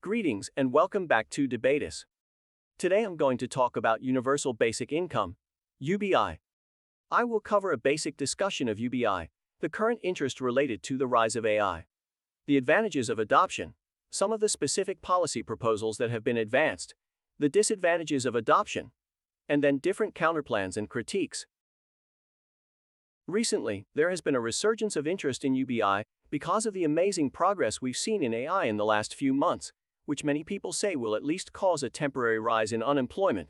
Greetings and welcome back to Debatus. Today I'm going to talk about Universal Basic Income, UBI. I will cover a basic discussion of UBI, the current interest related to the rise of AI, the advantages of adoption, some of the specific policy proposals that have been advanced, the disadvantages of adoption, and then different counterplans and critiques. Recently, there has been a resurgence of interest in UBI because of the amazing progress we've seen in AI in the last few months, which many people say will at least cause a temporary rise in unemployment,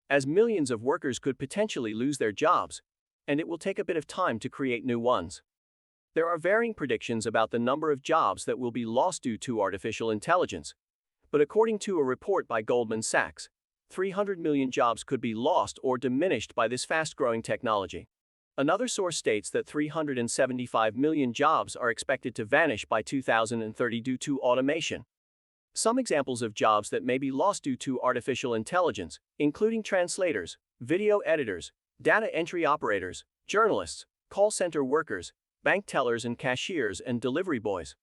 as millions of workers could potentially lose their jobs, and it will take a bit of time to create new ones. There are varying predictions about the number of jobs that will be lost due to artificial intelligence, but according to a report by Goldman Sachs, 300 million jobs could be lost or diminished by this fast-growing technology. Another source states that 375 million jobs are expected to vanish by 2030 due to automation. Some examples of jobs that may be lost due to artificial intelligence, including translators, video editors, data entry operators, journalists, call center workers, bank tellers and cashiers and delivery boys.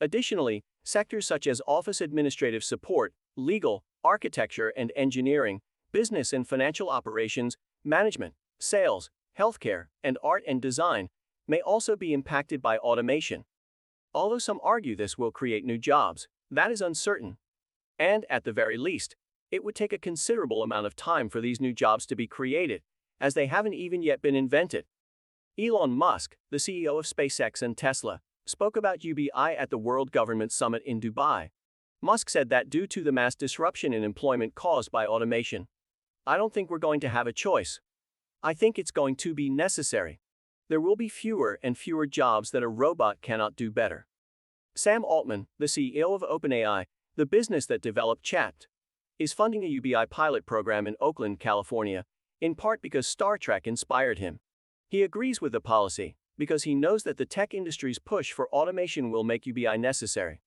Additionally, sectors such as office administrative support, legal, architecture and engineering, business and financial operations, management, sales, healthcare, and art and design may also be impacted by automation. Although some argue this will create new jobs, that is uncertain. And, at the very least, it would take a considerable amount of time for these new jobs to be created, as they haven't even yet been invented. Elon Musk, the CEO of SpaceX and Tesla, spoke about UBI at the World Government Summit in Dubai. Musk said that due to the mass disruption in employment caused by automation, I don't think we're going to have a choice. I think it's going to be necessary. There will be fewer and fewer jobs that a robot cannot do better. Sam Altman, the CEO of OpenAI, the business that developed Chat, is funding a UBI pilot program in Oakland, California, in part because Star Trek inspired him. He agrees with the policy because he knows that the tech industry's push for automation will make UBI necessary.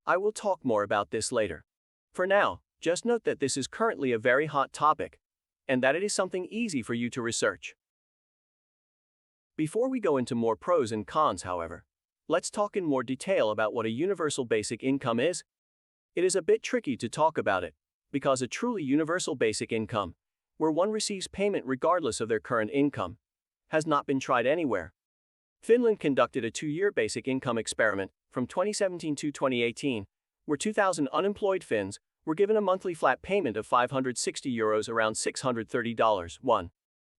I will talk more about this later. For now, just note that this is currently a very hot topic, and that it is something easy for you to research. Before we go into more pros and cons, however, let's talk in more detail about what a universal basic income is. It is a bit tricky to talk about it, because a truly universal basic income, where one receives payment regardless of their current income, has not been tried anywhere. Finland conducted a 2-year basic income experiment from 2017 to 2018, where 2,000 unemployed Finns were given a monthly flat payment of €560, around $630.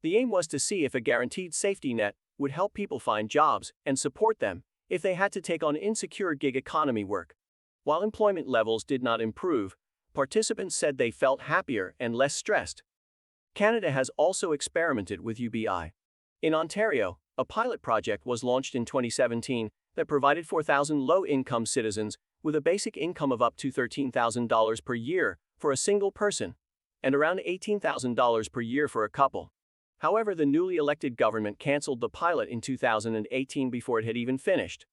The aim was to see if a guaranteed safety net would help people find jobs and support them if they had to take on insecure gig economy work. While employment levels did not improve, participants said they felt happier and less stressed. Canada has also experimented with UBI. In Ontario, a pilot project was launched in 2017 that provided 4,000 low-income citizens with a basic income of up to $13,000 per year for a single person, and around $18,000 per year for a couple. However, the newly elected government cancelled the pilot in 2018 before it had even finished.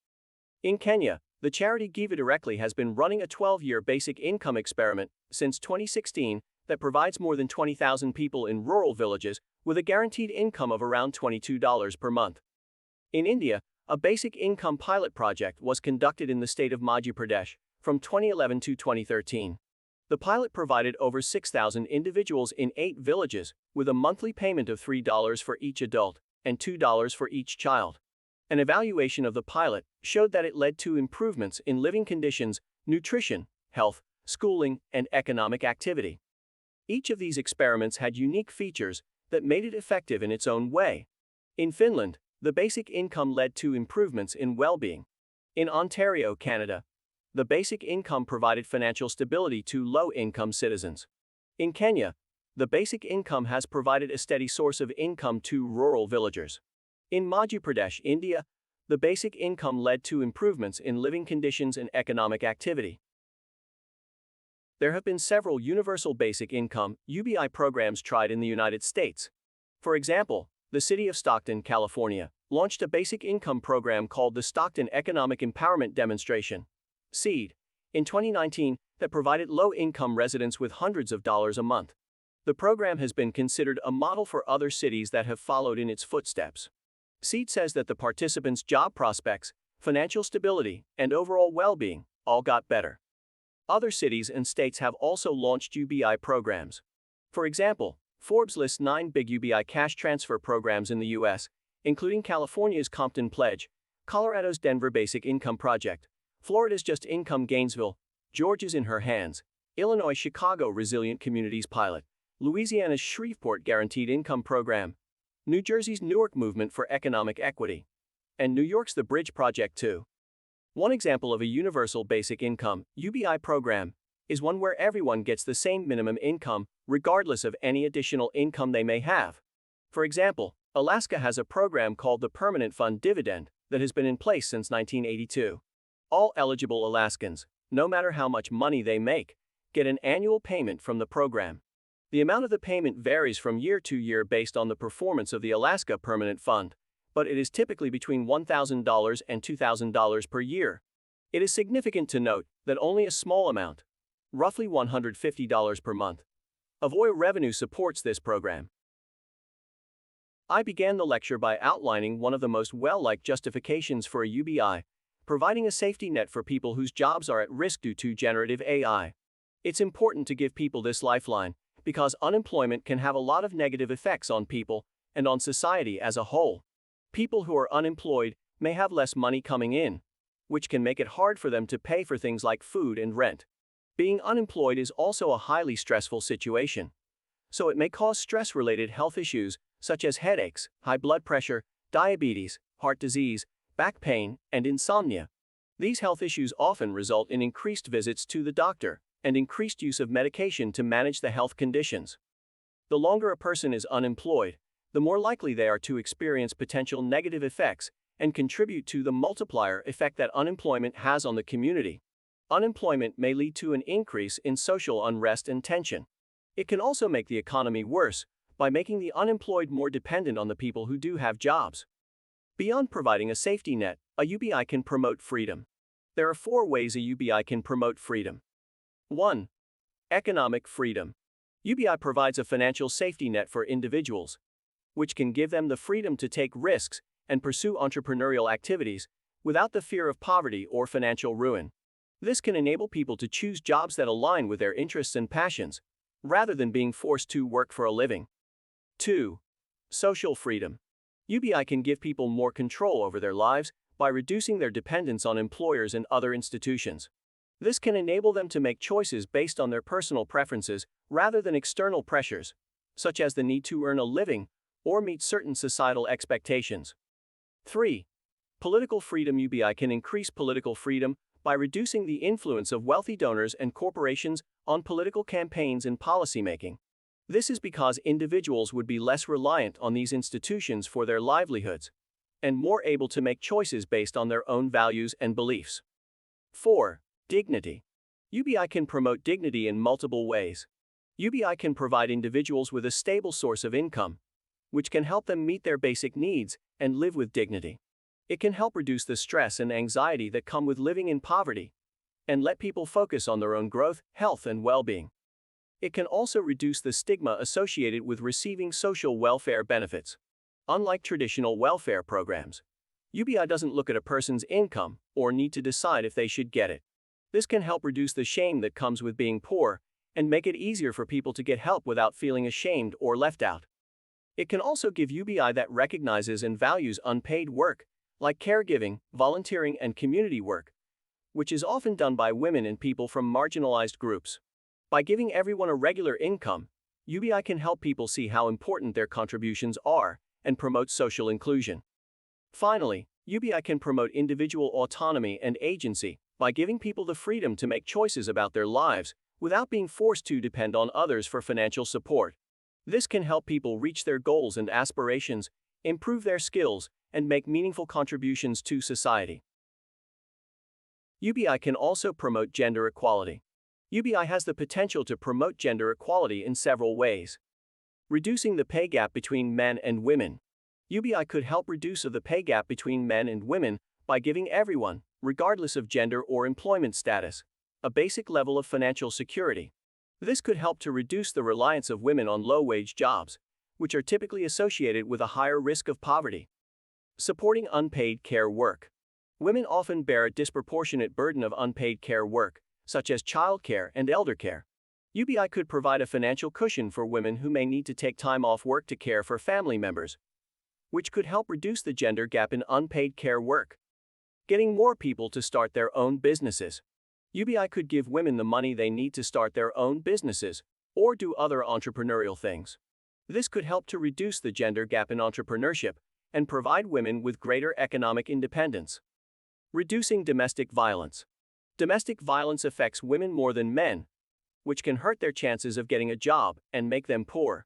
In Kenya, the charity Give Directly has been running a 12-year basic income experiment since 2016 that provides more than 20,000 people in rural villages with a guaranteed income of around $22 per month. In India, a basic income pilot project was conducted in the state of Madhya Pradesh from 2011 to 2013. The pilot provided over 6,000 individuals in 8 villages with a monthly payment of $3 for each adult and $2 for each child. An evaluation of the pilot showed that it led to improvements in living conditions, nutrition, health, schooling, and economic activity. Each of these experiments had unique features that made it effective in its own way. In Finland, the basic income led to improvements in well-being. In Ontario, Canada, the basic income provided financial stability to low-income citizens. In Kenya, the basic income has provided a steady source of income to rural villagers. In Madhya Pradesh, India, the basic income led to improvements in living conditions and economic activity. There have been several universal basic income (UBI) programs tried in the United States. For example, the city of Stockton, California, launched a basic income program called the Stockton Economic Empowerment Demonstration (SEED) in 2019 that provided low-income residents with hundreds of dollars a month. The program has been considered a model for other cities that have followed in its footsteps. SEED says that the participants' job prospects, financial stability, and overall well-being all got better. Other cities and states have also launched UBI programs. For example, Forbes lists 9 big UBI cash transfer programs in the U.S., including California's Compton Pledge, Colorado's Denver Basic Income Project, Florida's Just Income Gainesville, Georgia's In Her Hands, Illinois' Chicago Resilient Communities Pilot, Louisiana's Shreveport Guaranteed Income Program, New Jersey's Newark Movement for Economic Equity, and New York's The Bridge Project too. One example of a universal basic income (UBI) program is one where everyone gets the same minimum income regardless of any additional income they may have. For example, Alaska has a program called the Permanent Fund Dividend that has been in place since 1982. All eligible Alaskans, no matter how much money they make, get an annual payment from the program. The amount of the payment varies from year to year based on the performance of the Alaska Permanent Fund, but it is typically between $1,000 and $2,000 per year. It is significant to note that only a small amount, roughly $150 per month, of oil revenue supports this program. I began the lecture by outlining one of the most well-liked justifications for a UBI, providing a safety net for people whose jobs are at risk due to generative AI. It's important to give people this lifeline because unemployment can have a lot of negative effects on people and on society as a whole. People who are unemployed may have less money coming in, which can make it hard for them to pay for things like food and rent. Being unemployed is also a highly stressful situation, so it may cause stress-related health issues such as headaches, high blood pressure, diabetes, heart disease, back pain, and insomnia. These health issues often result in increased visits to the doctor and increased use of medication to manage the health conditions. The longer a person is unemployed, the more likely they are to experience potential negative effects and contribute to the multiplier effect that unemployment has on the community. Unemployment may lead to an increase in social unrest and tension. It can also make the economy worse by making the unemployed more dependent on the people who do have jobs. Beyond providing a safety net, a UBI can promote freedom. There are 4 ways a UBI can promote freedom. 1. Economic freedom. UBI provides a financial safety net for individuals, which can give them the freedom to take risks and pursue entrepreneurial activities without the fear of poverty or financial ruin. This can enable people to choose jobs that align with their interests and passions, rather than being forced to work for a living. 2. Social freedom. UBI can give people more control over their lives by reducing their dependence on employers and other institutions. This can enable them to make choices based on their personal preferences rather than external pressures, such as the need to earn a living or meet certain societal expectations. 3. Political freedom. UBI can increase political freedom by reducing the influence of wealthy donors and corporations on political campaigns and policymaking. This is because individuals would be less reliant on these institutions for their livelihoods and more able to make choices based on their own values and beliefs. 4. Dignity. UBI can promote dignity in multiple ways. UBI can provide individuals with a stable source of income, which can help them meet their basic needs and live with dignity. It can help reduce the stress and anxiety that come with living in poverty and let people focus on their own growth, health, and well-being. It can also reduce the stigma associated with receiving social welfare benefits. Unlike traditional welfare programs, UBI doesn't look at a person's income or need to decide if they should get it. This can help reduce the shame that comes with being poor and make it easier for people to get help without feeling ashamed or left out. It can also give UBI that recognizes and values unpaid work, like caregiving, volunteering, and community work, which is often done by women and people from marginalized groups. By giving everyone a regular income, UBI can help people see how important their contributions are and promote social inclusion. Finally, UBI can promote individual autonomy and agency by giving people the freedom to make choices about their lives without being forced to depend on others for financial support. This can help people reach their goals and aspirations, improve their skills, and make meaningful contributions to society. UBI can also promote gender equality. UBI has the potential to promote gender equality in several ways. Reducing the pay gap between men and women. UBI could help reduce the pay gap between men and women by giving everyone, regardless of gender or employment status, a basic level of financial security. This could help to reduce the reliance of women on low-wage jobs, which are typically associated with a higher risk of poverty. Supporting unpaid care work. Women often bear a disproportionate burden of unpaid care work, such as childcare and elder care. UBI could provide a financial cushion for women who may need to take time off work to care for family members, which could help reduce the gender gap in unpaid care work. Getting more people to start their own businesses. UBI could give women the money they need to start their own businesses or do other entrepreneurial things. This could help to reduce the gender gap in entrepreneurship and provide women with greater economic independence. Reducing domestic violence. Domestic violence affects women more than men, which can hurt their chances of getting a job and make them poor.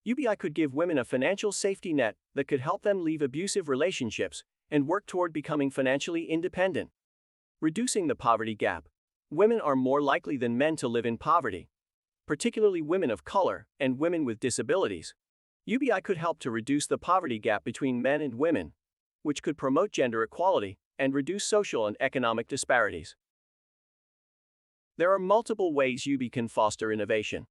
UBI could give women a financial safety net that could help them leave abusive relationships and work toward becoming financially independent. Reducing the poverty gap. Women are more likely than men to live in poverty, particularly women of color and women with disabilities. UBI could help to reduce the poverty gap between men and women, which could promote gender equality and reduce social and economic disparities. There are multiple ways UBI can foster innovation.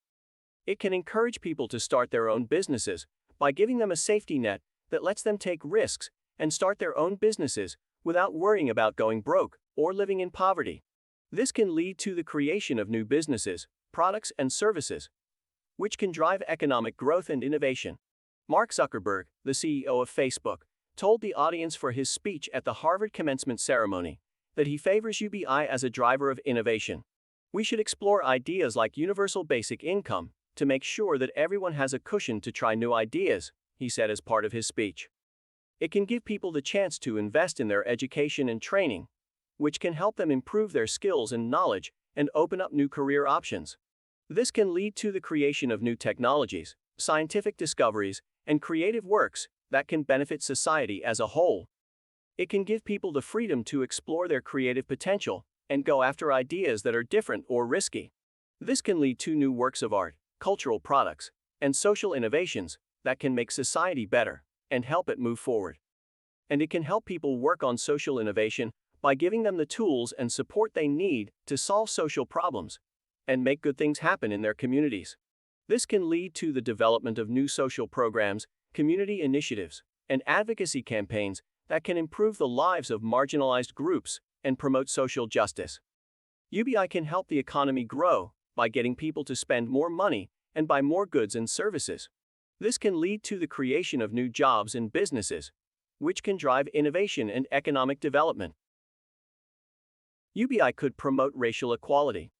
It can encourage people to start their own businesses by giving them a safety net that lets them take risks and start their own businesses without worrying about going broke or living in poverty. This can lead to the creation of new businesses, products, and services, which can drive economic growth and innovation. Mark Zuckerberg, the CEO of Facebook, told the audience for his speech at the Harvard commencement ceremony that he favors UBI as a driver of innovation. We should explore ideas like universal basic income to make sure that everyone has a cushion to try new ideas, he said as part of his speech. It can give people the chance to invest in their education and training, which can help them improve their skills and knowledge and open up new career options. This can lead to the creation of new technologies, scientific discoveries, and creative works that can benefit society as a whole. It can give people the freedom to explore their creative potential and go after ideas that are different or risky. This can lead to new works of art, cultural products, and social innovations that can make society better and help it move forward. And it can help people work on social innovation by giving them the tools and support they need to solve social problems and make good things happen in their communities. This can lead to the development of new social programs, community initiatives, and advocacy campaigns that can improve the lives of marginalized groups and promote social justice. UBI can help the economy grow by getting people to spend more money and buy more goods and services. This can lead to the creation of new jobs and businesses, which can drive innovation and economic development. UBI could promote racial equality.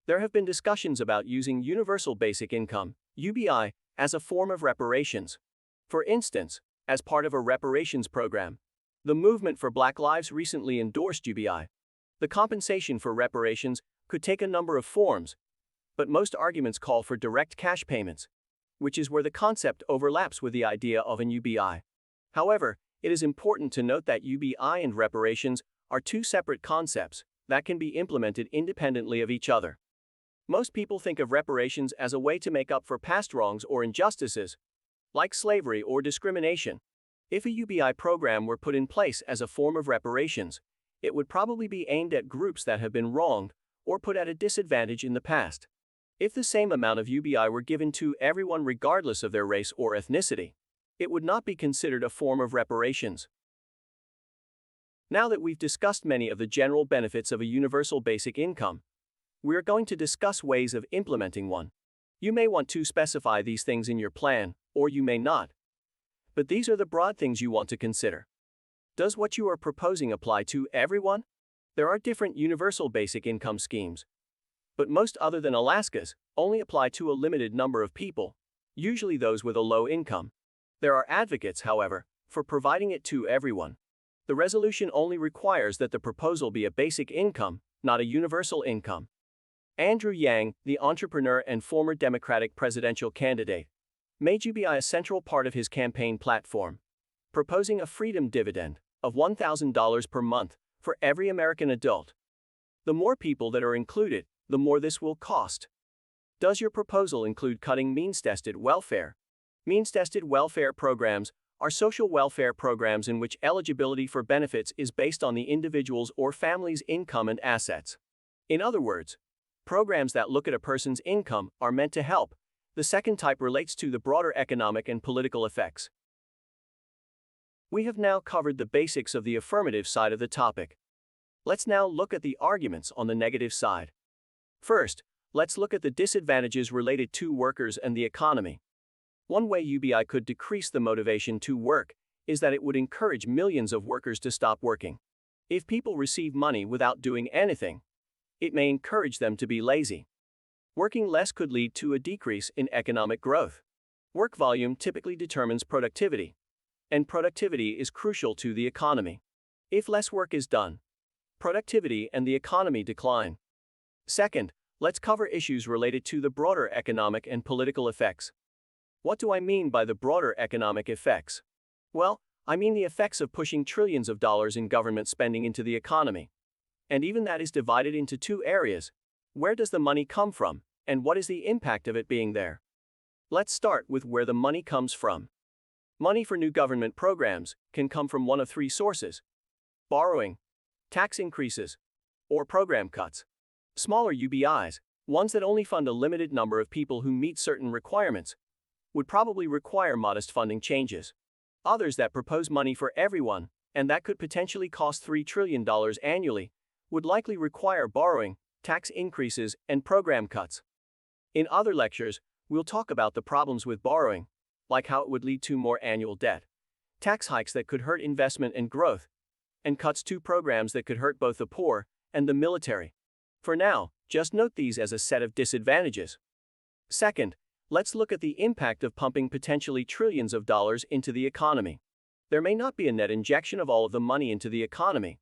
There have been discussions about using universal basic income, UBI, as a form of reparations. For instance, as part of a reparations program, the Movement for Black Lives recently endorsed UBI. The compensation for reparations could take a number of forms, but most arguments call for direct cash payments, which is where the concept overlaps with the idea of an UBI. However, it is important to note that UBI and reparations are two separate concepts that can be implemented independently of each other. Most people think of reparations as a way to make up for past wrongs or injustices, like slavery or discrimination. If a UBI program were put in place as a form of reparations, it would probably be aimed at groups that have been wronged or put at a disadvantage in the past. If the same amount of UBI were given to everyone regardless of their race or ethnicity, it would not be considered a form of reparations. Now that we've discussed many of the general benefits of a universal basic income, we are going to discuss ways of implementing one. You may want to specify these things in your plan, or you may not. But these are the broad things you want to consider. Does what you are proposing apply to everyone? There are different universal basic income schemes, but most other than Alaska's only apply to a limited number of people, usually those with a low income. There are advocates, however, for providing it to everyone. The resolution only requires that the proposal be a basic income, not a universal income. Andrew Yang, the entrepreneur and former Democratic presidential candidate, made UBI a central part of his campaign platform, proposing a freedom dividend of $1,000 per month for every American adult. The more people that are included, the more this will cost. Does your proposal include cutting means-tested welfare? Means-tested welfare programs are social welfare programs in which eligibility for benefits is based on the individual's or family's income and assets. In other words, programs that look at a person's income are meant to help. The second type relates to the broader economic and political effects. We have now covered the basics of the affirmative side of the topic. Let's now look at the arguments on the negative side. First, let's look at the disadvantages related to workers and the economy. One way UBI could decrease the motivation to work is that it would encourage millions of workers to stop working. If people receive money without doing anything, it may encourage them to be lazy. Working less could lead to a decrease in economic growth. Work volume typically determines productivity, and productivity is crucial to the economy. If less work is done, productivity and the economy decline. Second, let's cover issues related to the broader economic and political effects. What do I mean by the broader economic effects? Well, I mean the effects of pushing trillions of dollars in government spending into the economy. And even that is divided into two areas. Where does the money come from, and what is the impact of it being there? Let's start with where the money comes from. Money for new government programs can come from one of three sources: borrowing, tax increases, or program cuts. Smaller UBIs, ones that only fund a limited number of people who meet certain requirements, would probably require modest funding changes. Others that propose money for everyone, and that could potentially cost $3 trillion annually, would likely require borrowing, tax increases, and program cuts. In other lectures, we'll talk about the problems with borrowing, like how it would lead to more annual debt, tax hikes that could hurt investment and growth, and cuts to programs that could hurt both the poor and the military. For now, just note these as a set of disadvantages. Second, let's look at the impact of pumping potentially trillions of dollars into the economy. There may not be a net injection of all of the money into the economy,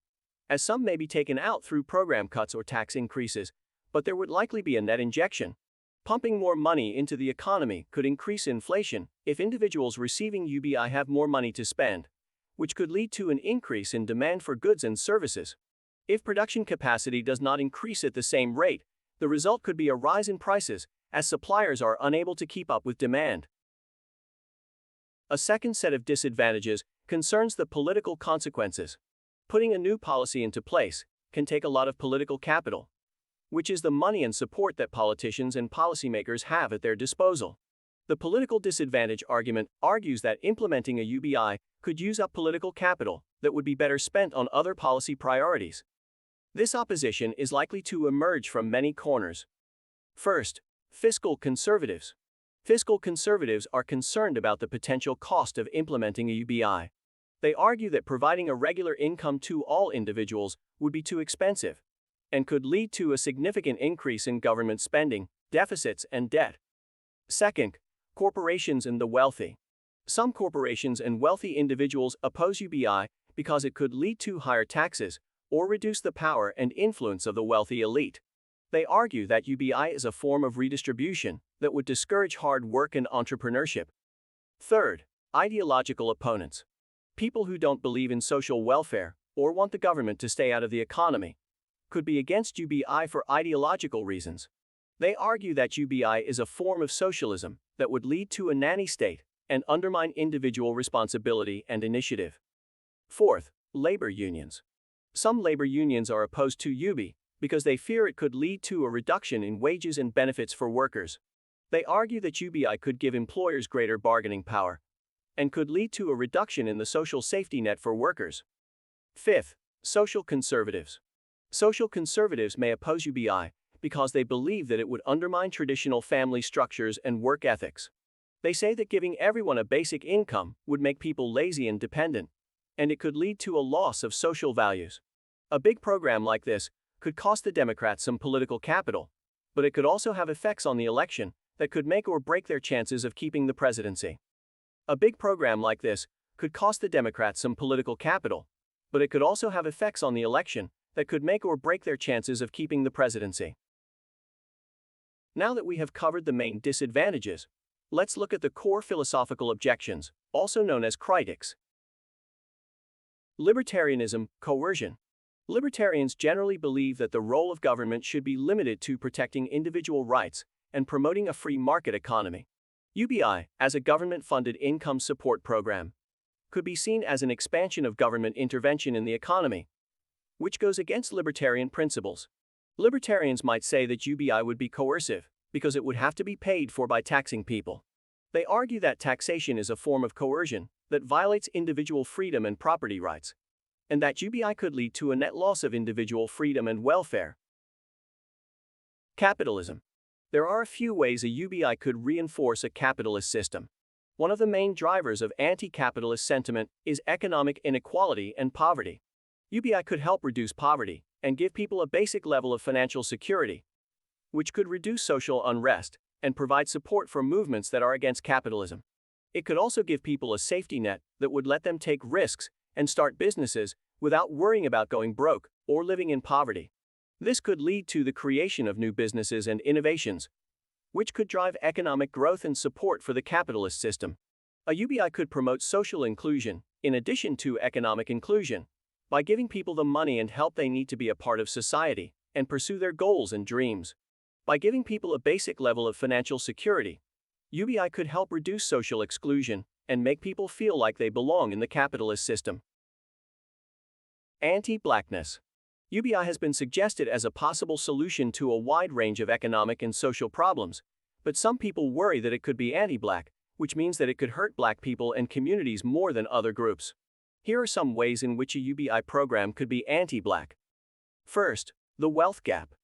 as some may be taken out through program cuts or tax increases, but there would likely be a net injection. Pumping more money into the economy could increase inflation if individuals receiving UBI have more money to spend, which could lead to an increase in demand for goods and services. If production capacity does not increase at the same rate, the result could be a rise in prices, as suppliers are unable to keep up with demand. A second set of disadvantages concerns the political consequences. Putting a new policy into place can take a lot of political capital, which is the money and support that politicians and policymakers have at their disposal. The political disadvantage argument argues that implementing a UBI could use up political capital that would be better spent on other policy priorities. This opposition is likely to emerge from many corners. First, fiscal conservatives. Fiscal conservatives are concerned about the potential cost of implementing a UBI. They argue that providing a regular income to all individuals would be too expensive and could lead to a significant increase in government spending, deficits, and debt. Second, corporations and the wealthy. Some corporations and wealthy individuals oppose UBI because it could lead to higher taxes or reduce the power and influence of the wealthy elite. They argue that UBI is a form of redistribution that would discourage hard work and entrepreneurship. Third, ideological opponents. People who don't believe in social welfare or want the government to stay out of the economy could be against UBI for ideological reasons. They argue that UBI is a form of socialism that would lead to a nanny state and undermine individual responsibility and initiative. Fourth, labor unions. Some labor unions are opposed to UBI because they fear it could lead to a reduction in wages and benefits for workers. They argue that UBI could give employers greater bargaining power and could lead to a reduction in the social safety net for workers. Fifth, social conservatives. Social conservatives may oppose UBI because they believe that it would undermine traditional family structures and work ethics. They say that giving everyone a basic income would make people lazy and dependent, and it could lead to a loss of social values. A big program like this could cost the Democrats some political capital, but it could also have effects on the election that could make or break their chances of keeping the presidency. A big program like this could cost the Democrats some political capital, but it could also have effects on the election that could make or break their chances of keeping the presidency. Now that we have covered the main disadvantages, let's look at the core philosophical objections, also known as critiques. Libertarianism, coercion. Libertarians generally believe that the role of government should be limited to protecting individual rights and promoting a free market economy. UBI, as a government-funded income support program, could be seen as an expansion of government intervention in the economy, which goes against libertarian principles. Libertarians might say that UBI would be coercive because it would have to be paid for by taxing people. They argue that taxation is a form of coercion that violates individual freedom and property rights, and that UBI could lead to a net loss of individual freedom and welfare. Capitalism. There are a few ways a UBI could reinforce a capitalist system. One of the main drivers of anti-capitalist sentiment is economic inequality and poverty. UBI could help reduce poverty and give people a basic level of financial security, which could reduce social unrest and provide support for movements that are against capitalism. It could also give people a safety net that would let them take risks and start businesses without worrying about going broke or living in poverty. This could lead to the creation of new businesses and innovations, which could drive economic growth and support for the capitalist system. A UBI could promote social inclusion, in addition to economic inclusion, by giving people the money and help they need to be a part of society and pursue their goals and dreams. By giving people a basic level of financial security, UBI could help reduce social exclusion and make people feel like they belong in the capitalist system. Anti-blackness. UBI has been suggested as a possible solution to a wide range of economic and social problems, but some people worry that it could be anti-black, which means that it could hurt black people and communities more than other groups. Here are some ways in which a UBI program could be anti-black. First, the wealth gap.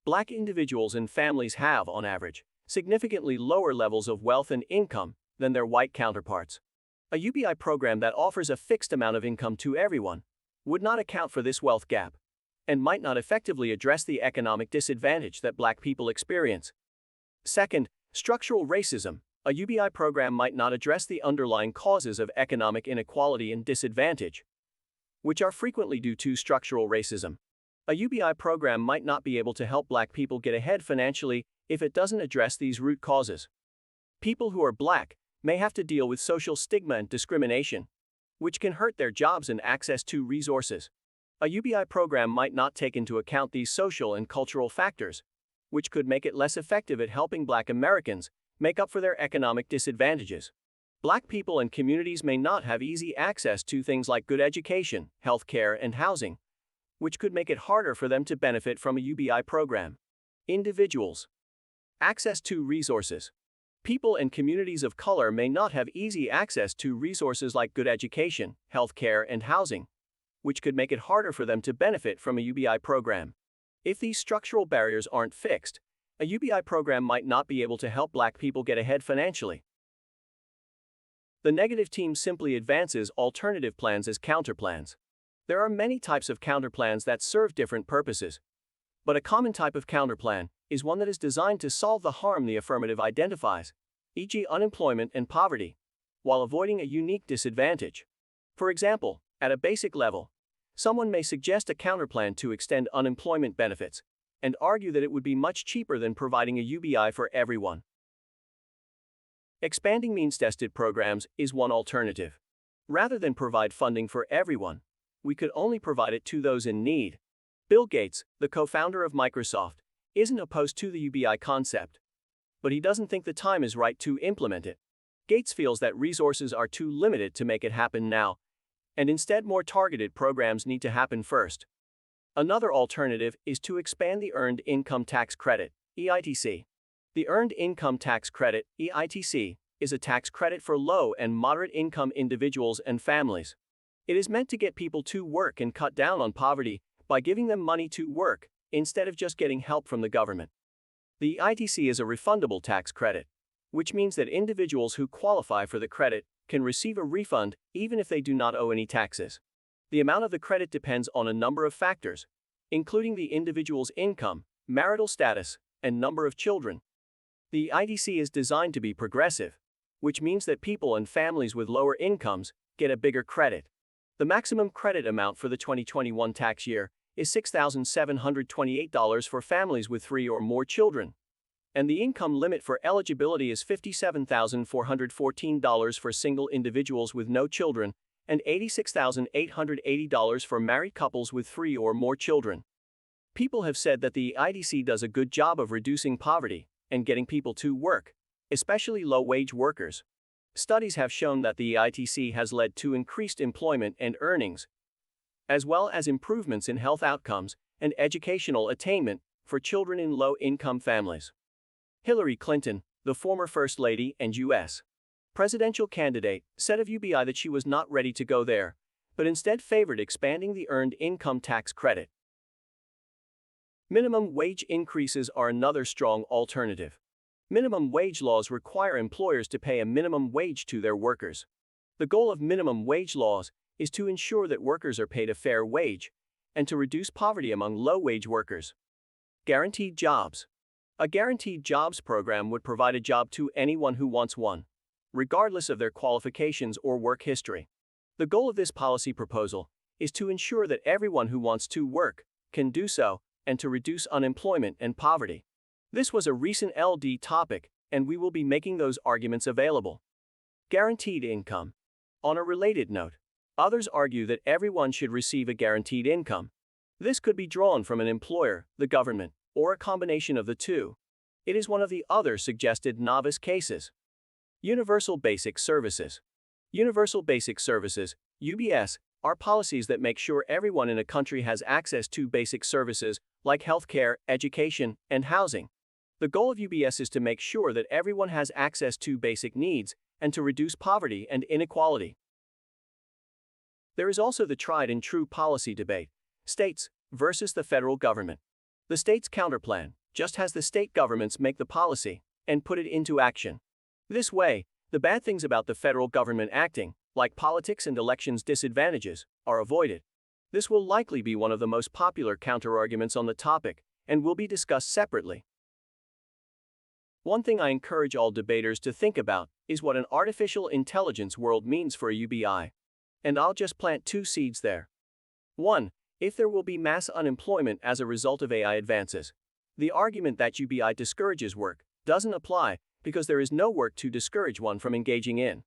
Black individuals and families have, on average, significantly lower levels of wealth and income than their white counterparts. A UBI program that offers a fixed amount of income to everyone would not account for this wealth gap and might not effectively address the economic disadvantage that black people experience. Second, structural racism. A UBI program might not address the underlying causes of economic inequality and disadvantage, which are frequently due to structural racism. A UBI program might not be able to help black people get ahead financially if it doesn't address these root causes. People who are black may have to deal with social stigma and discrimination, which can hurt their jobs and access to resources. A UBI program might not take into account these social and cultural factors, which could make it less effective at helping black Americans make up for their economic disadvantages. Black people and communities may not have easy access to things like good education, health care, and housing, which could make it harder for them to benefit from a UBI program. Individuals. Access to resources. People and communities of color may not have easy access to resources like good education, health care, and housing, which could make it harder for them to benefit from a UBI program. If these structural barriers aren't fixed, a UBI program might not be able to help black people get ahead financially. The negative team simply advances alternative plans as counterplans. There are many types of counterplans that serve different purposes, but a common type of counterplan is one that is designed to solve the harm the affirmative identifies, e.g., unemployment and poverty, while avoiding a unique disadvantage. For example, at a basic level, someone may suggest a counterplan to extend unemployment benefits and argue that it would be much cheaper than providing a UBI for everyone. Expanding means-tested programs is one alternative. Rather than provide funding for everyone, we could only provide it to those in need. Bill Gates, the co-founder of Microsoft, isn't opposed to the UBI concept, but he doesn't think the time is right to implement it. Gates feels that resources are too limited to make it happen now, and instead more targeted programs need to happen first. Another alternative is to expand the Earned Income Tax Credit, EITC. The Earned Income Tax Credit, EITC, is a tax credit for low and moderate income individuals and families. It is meant to get people to work and cut down on poverty by giving them money to work instead of just getting help from the government. The EITC is a refundable tax credit, which means that individuals who qualify for the credit can receive a refund even if they do not owe any taxes. The amount of the credit depends on a number of factors, including the individual's income, marital status, and number of children. The EITC is designed to be progressive, which means that people and families with lower incomes get a bigger credit. The maximum credit amount for the 2021 tax year is $6,728 for families with 3 or more children, and the income limit for eligibility is $57,414 for single individuals with no children and $86,880 for married couples with 3 or more children. People have said that the EITC does a good job of reducing poverty and getting people to work, especially low-wage workers. Studies have shown that the EITC has led to increased employment and earnings, as well as improvements in health outcomes and educational attainment for children in low-income families. Hillary Clinton, the former First Lady and U.S. presidential candidate, said of UBI that she was not ready to go there, but instead favored expanding the Earned Income Tax Credit. Minimum wage increases are another strong alternative. Minimum wage laws require employers to pay a minimum wage to their workers. The goal of minimum wage laws is to ensure that workers are paid a fair wage and to reduce poverty among low-wage workers. Guaranteed jobs. A guaranteed jobs program would provide a job to anyone who wants one, regardless of their qualifications or work history. The goal of this policy proposal is to ensure that everyone who wants to work can do so and to reduce unemployment and poverty. This was a recent LD topic, and we will be making those arguments available. Guaranteed income. On a related note, others argue that everyone should receive a guaranteed income. This could be drawn from an employer, the government, or a combination of the two. It is one of the other suggested novice cases. Universal Basic Services. Universal Basic Services, UBS, are policies that make sure everyone in a country has access to basic services like healthcare, education, and housing. The goal of UBS is to make sure that everyone has access to basic needs and to reduce poverty and inequality. There is also the tried and true policy debate, states versus the federal government. The state's counterplan just has the state governments make the policy and put it into action. This way, the bad things about the federal government acting, like politics and elections disadvantages, are avoided. This will likely be one of the most popular counterarguments on the topic and will be discussed separately. One thing I encourage all debaters to think about is what an artificial intelligence world means for a UBI. And I'll just plant two seeds there. 1. If there will be mass unemployment as a result of AI advances. The argument that UBI discourages work doesn't apply because there is no work to discourage one from engaging in.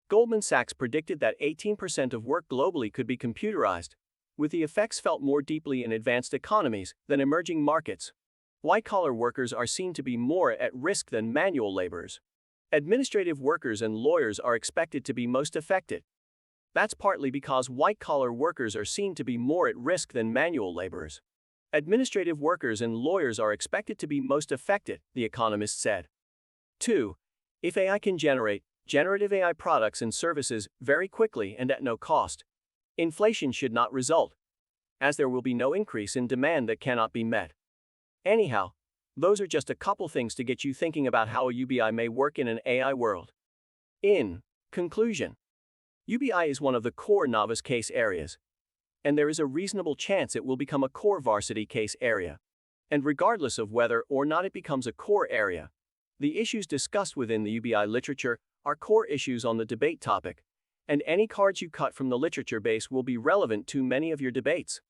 Goldman Sachs predicted that 18% of work globally could be computerized, with the effects felt more deeply in advanced economies than emerging markets. White-collar workers are seen to be more at risk than manual laborers. Administrative workers and lawyers are expected to be most affected. That's partly because white-collar workers are seen to be more at risk than manual laborers. Administrative workers and lawyers are expected to be most affected, the economist said. 2. If AI can generate generative AI products and services very quickly and at no cost, inflation should not result, as there will be no increase in demand that cannot be met. Anyhow, those are just a couple things to get you thinking about how a UBI may work in an AI world. In conclusion, UBI is one of the core novice case areas, and there is a reasonable chance it will become a core varsity case area. And regardless of whether or not it becomes a core area, the issues discussed within the UBI literature are core issues on the debate topic, and any cards you cut from the literature base will be relevant to many of your debates.